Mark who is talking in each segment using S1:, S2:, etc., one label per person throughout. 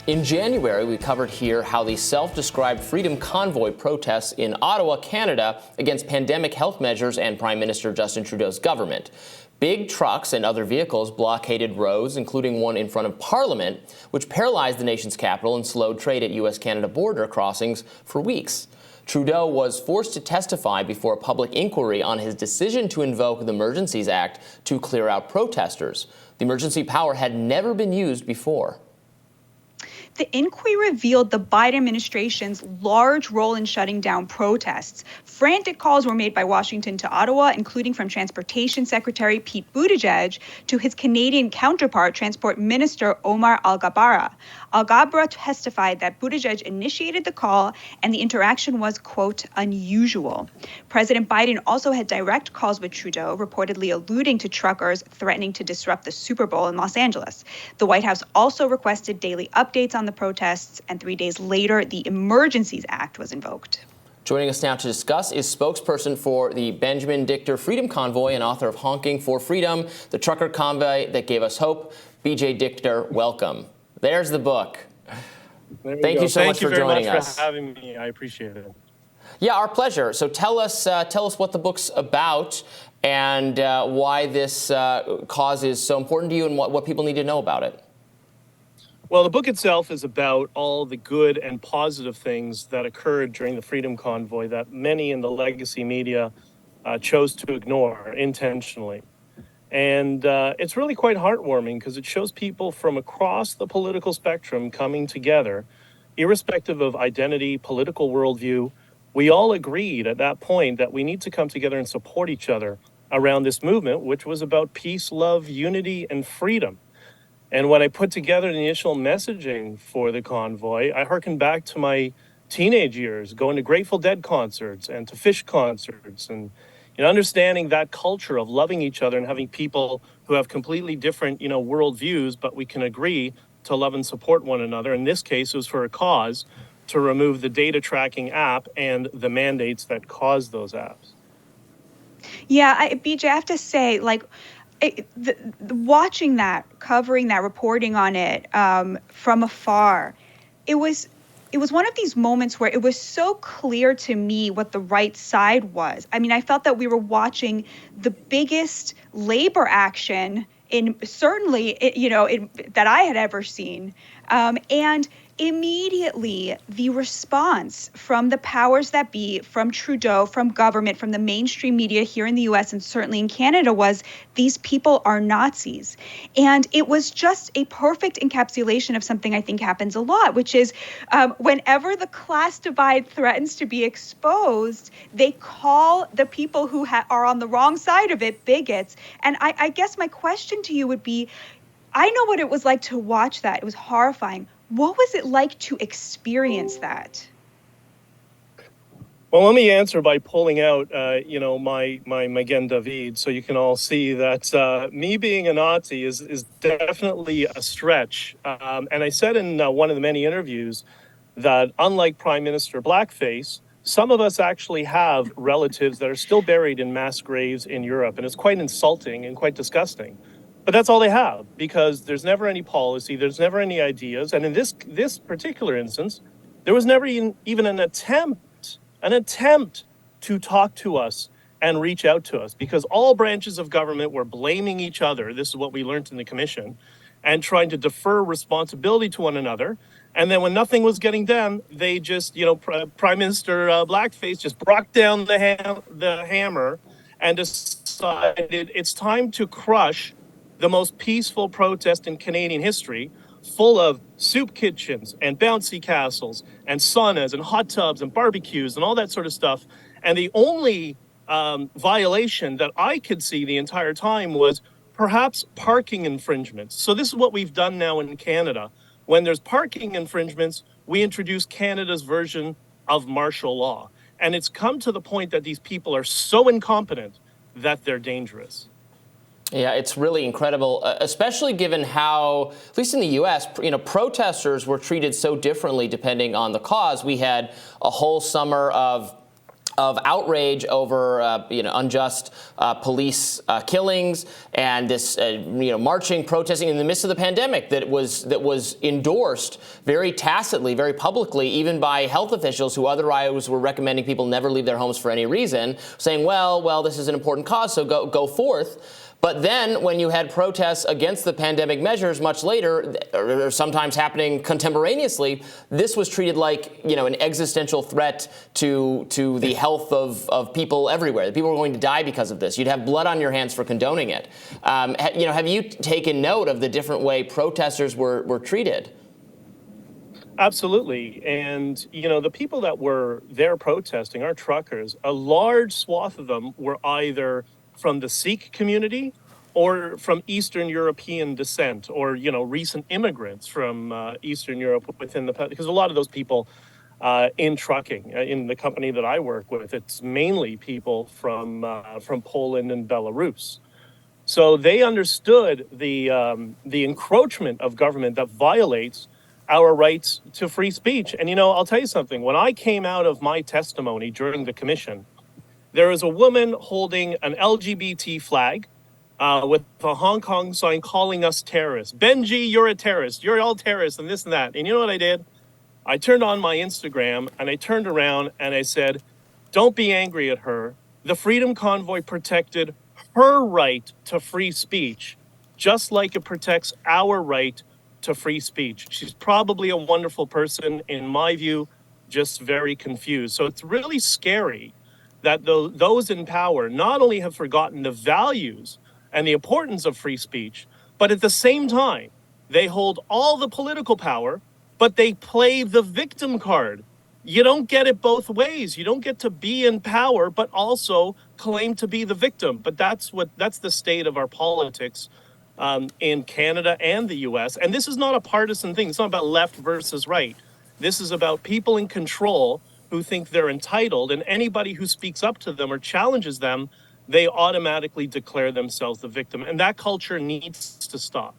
S1: In January, we covered here how the self-described Freedom Convoy protests in Ottawa, Canada, against pandemic health measures and Prime Minister Justin Trudeau's government. Big trucks and other vehicles blockaded roads, including one in front of Parliament, which paralyzed the nation's capital and slowed trade at U.S.-Canada border crossings for weeks. Trudeau was forced to testify before a public inquiry on his decision to invoke the Emergencies Act to clear out protesters. The emergency power had never been used before.
S2: The inquiry revealed the Biden administration's large role in shutting down protests. Frantic calls were made by Washington to Ottawa, including from Transportation Secretary Pete Buttigieg to his Canadian counterpart, Transport Minister Omar Alghabara. Alghabara testified that Buttigieg initiated the call and the interaction was, quote, unusual. President Biden also had direct calls with Trudeau, reportedly alluding to truckers threatening to disrupt the Super Bowl in Los Angeles. The White House also requested daily updates on the protests, and 3 days later, the Emergencies Act was invoked.
S1: Joining us now to discuss is spokesperson for the Benjamin Dichter Freedom Convoy and author of Honking for Freedom, the trucker convoy that gave us hope. B.J. Dichter, welcome. There's the book. Thank you so much for joining us.
S3: Thank you very much for having me. I appreciate it.
S1: Yeah, our pleasure. So tell us what the book's about and why this cause is so important to you and what people need to know about it.
S3: Well, the book itself is about all the good and positive things that occurred during the Freedom Convoy that many in the legacy media chose to ignore intentionally. And it's really quite heartwarming because it shows people from across the political spectrum coming together, irrespective of identity, political worldview. We all agreed at that point that we need to come together and support each other around this movement, which was about peace, love, unity, and freedom. And when I put together the initial messaging for the convoy, I hearkened back to my teenage years, going to Grateful Dead concerts and to Fish concerts, and understanding that culture of loving each other and having people who have completely different, worldviews, but we can agree to love and support one another. In this case, it was for a cause to remove the data tracking app and the mandates that caused those apps.
S2: Yeah, BJ, I have to say, watching that, covering that, reporting on it from afar, it was one of these moments where it was so clear to me what the right side was. I mean, I felt that we were watching the biggest labor action that I had ever seen, and immediately the response from the powers that be, from Trudeau, from government, from the mainstream media here in the US and certainly in Canada was, these people are Nazis. And it was just a perfect encapsulation of something I think happens a lot, which is whenever the class divide threatens to be exposed, they call the people who are on the wrong side of it bigots. And I guess my question to you would be, I know what it was like to watch that. It was horrifying. What was it like to experience that?
S3: Well, let me answer by pulling out, my Magen David, so you can all see that me being a Nazi is definitely a stretch. And I said in one of the many interviews that unlike Prime Minister Blackface, some of us actually have relatives that are still buried in mass graves in Europe, and it's quite insulting and quite disgusting. But that's all they have, because there's never any policy, there's never any ideas. And in this particular instance, there was never even an attempt to talk to us and reach out to us, because all branches of government were blaming each other. This is what we learned in the commission, and trying to defer responsibility to one another. And then when nothing was getting done, they just, Prime Minister Blackface just brought down the hammer and decided it's time to crush the most peaceful protest in Canadian history, full of soup kitchens and bouncy castles and saunas and hot tubs and barbecues and all that sort of stuff. And the only violation that I could see the entire time was perhaps parking infringements. So this is what we've done now in Canada. When there's parking infringements, we introduce Canada's version of martial law. And it's come to the point that these people are so incompetent that they're dangerous.
S1: Yeah, it's really incredible, especially given how, at least in the U.S., protesters were treated so differently depending on the cause. We had a whole summer of of outrage over unjust police killings and this marching, protesting in the midst of the pandemic that was endorsed very tacitly, very publicly, even by health officials who otherwise were recommending people never leave their homes for any reason, saying, well, this is an important cause, so go forth. But then when you had protests against the pandemic measures much later, or sometimes happening contemporaneously, this was treated like, an existential threat to the health of people everywhere. People were going to die because of this. You'd have blood on your hands for condoning it. Have you taken note of the different way protesters were treated?
S3: Absolutely. And, the people that were there protesting, our truckers, a large swath of them were either from the Sikh community or from Eastern European descent, or, recent immigrants from Eastern Europe within because a lot of those people in trucking, in the company that I work with, it's mainly people from Poland and Belarus. So they understood the encroachment of government that violates our rights to free speech. And, I'll tell you something. When I came out of my testimony during the commission, there was a woman holding an LGBT flag with a Hong Kong sign calling us terrorists. Benji, you're a terrorist. You're all terrorists and this and that. And you know what I did? I turned on my Instagram and I turned around and I said, don't be angry at her. The Freedom Convoy protected her right to free speech, just like it protects our right to free speech. She's probably a wonderful person, in my view, just very confused. So it's really scary that those in power not only have forgotten the values and the importance of free speech, but at the same time, they hold all the political power, but they play the victim card. You don't get it both ways. You don't get to be in power, but also claim to be the victim. But that's the state of our politics in Canada and the US. And this is not a partisan thing. It's not about left versus right. This is about people in control who think they're entitled, and anybody who speaks up to them or challenges them, they automatically declare themselves the victim. And that culture needs to stop.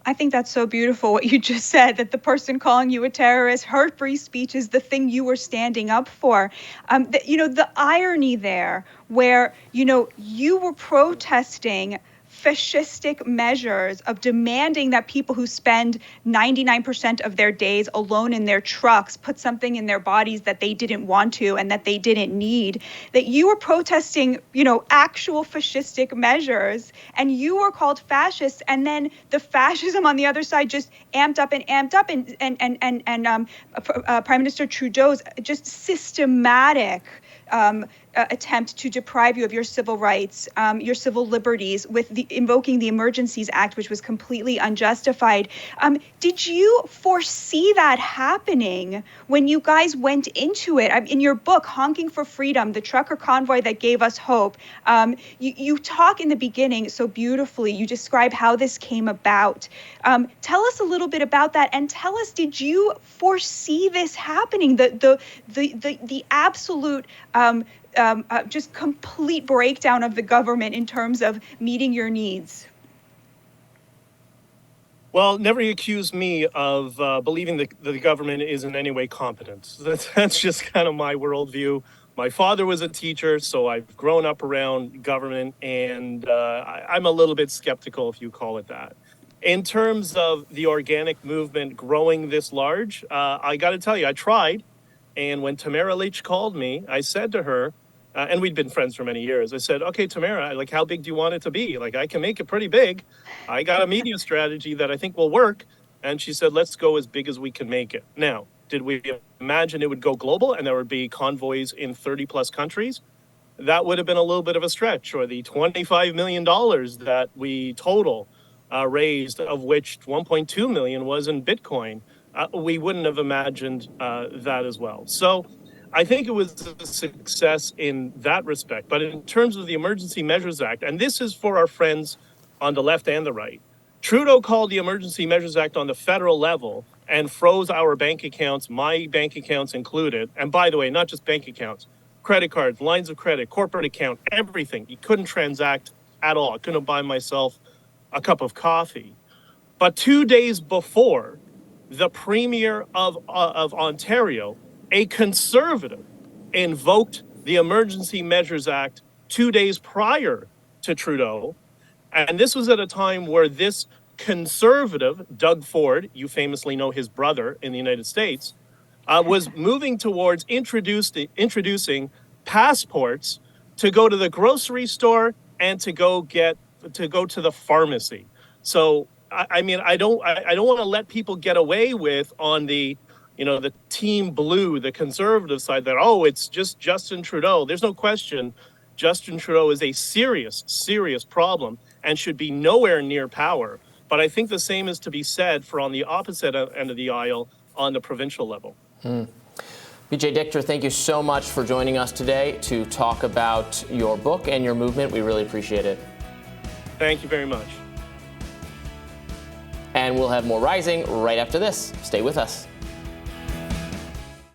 S2: I think that's so beautiful what you just said, that the person calling you a terrorist, her free speech is the thing you were standing up for. The irony there where, you were protesting fascistic measures of demanding that people who spend 99% of their days alone in their trucks put something in their bodies that they didn't want to and that they didn't need, that you were protesting, actual fascistic measures, and you were called fascists, and then the fascism on the other side just amped up, and Prime Minister Trudeau's just systematic attempt to deprive you of your civil rights, your civil liberties, with invoking the Emergencies Act, which was completely unjustified. Did you foresee that happening when you guys went into it? In your book, Honking for Freedom, the trucker convoy that gave us hope, you talk in the beginning so beautifully. You describe how this came about. Tell us a little bit about that, and tell us, did you foresee this happening? The absolute just complete breakdown of the government in terms of meeting your needs.
S3: Well, never accuse me of believing that the government is in any way competent. That's just kind of my worldview. My father was a teacher, so I've grown up around government, and I'm a little bit skeptical, if you call it that. In terms of the organic movement growing this large, I got to tell you, I tried. And when Tamara Leach called me, I said to her, and we'd been friends for many years, I said, okay, Tamara, how big do you want it to be? I can make it pretty big. I got a media strategy that I think will work. And she said, let's go as big as we can make it. Now, did we imagine it would go global and there would be convoys in 30 plus countries? That would have been a little bit of a stretch. Or the $25 million that we total raised, of which 1.2 million was in Bitcoin. We wouldn't have imagined that as well. So I think it was a success in that respect. But in terms of the Emergency Measures Act, and this is for our friends on the left and the right, Trudeau called the Emergency Measures Act on the federal level and froze our bank accounts, my bank accounts included. And by the way, not just bank accounts, credit cards, lines of credit, corporate account, everything. You couldn't transact at all. I couldn't buy myself a cup of coffee. But 2 days before, the Premier of Ontario, a conservative, invoked the Emergency Measures Act 2 days prior to Trudeau. And this was at a time where this conservative, Doug Ford, you famously know his brother in the United States, was moving towards introducing passports to go to the grocery store and to go to the pharmacy. So I mean, I don't want to let people get away with on the Team Blue, the conservative side, that, oh, it's just Justin Trudeau. There's no question Justin Trudeau is a serious, serious problem and should be nowhere near power. But I think the same is to be said for on the opposite end of the aisle on the provincial level.
S1: B.J. Dichter, thank you so much for joining us today to talk about your book and your movement. We really appreciate it.
S3: Thank you very much.
S1: And we'll have more Rising right after this. Stay with us.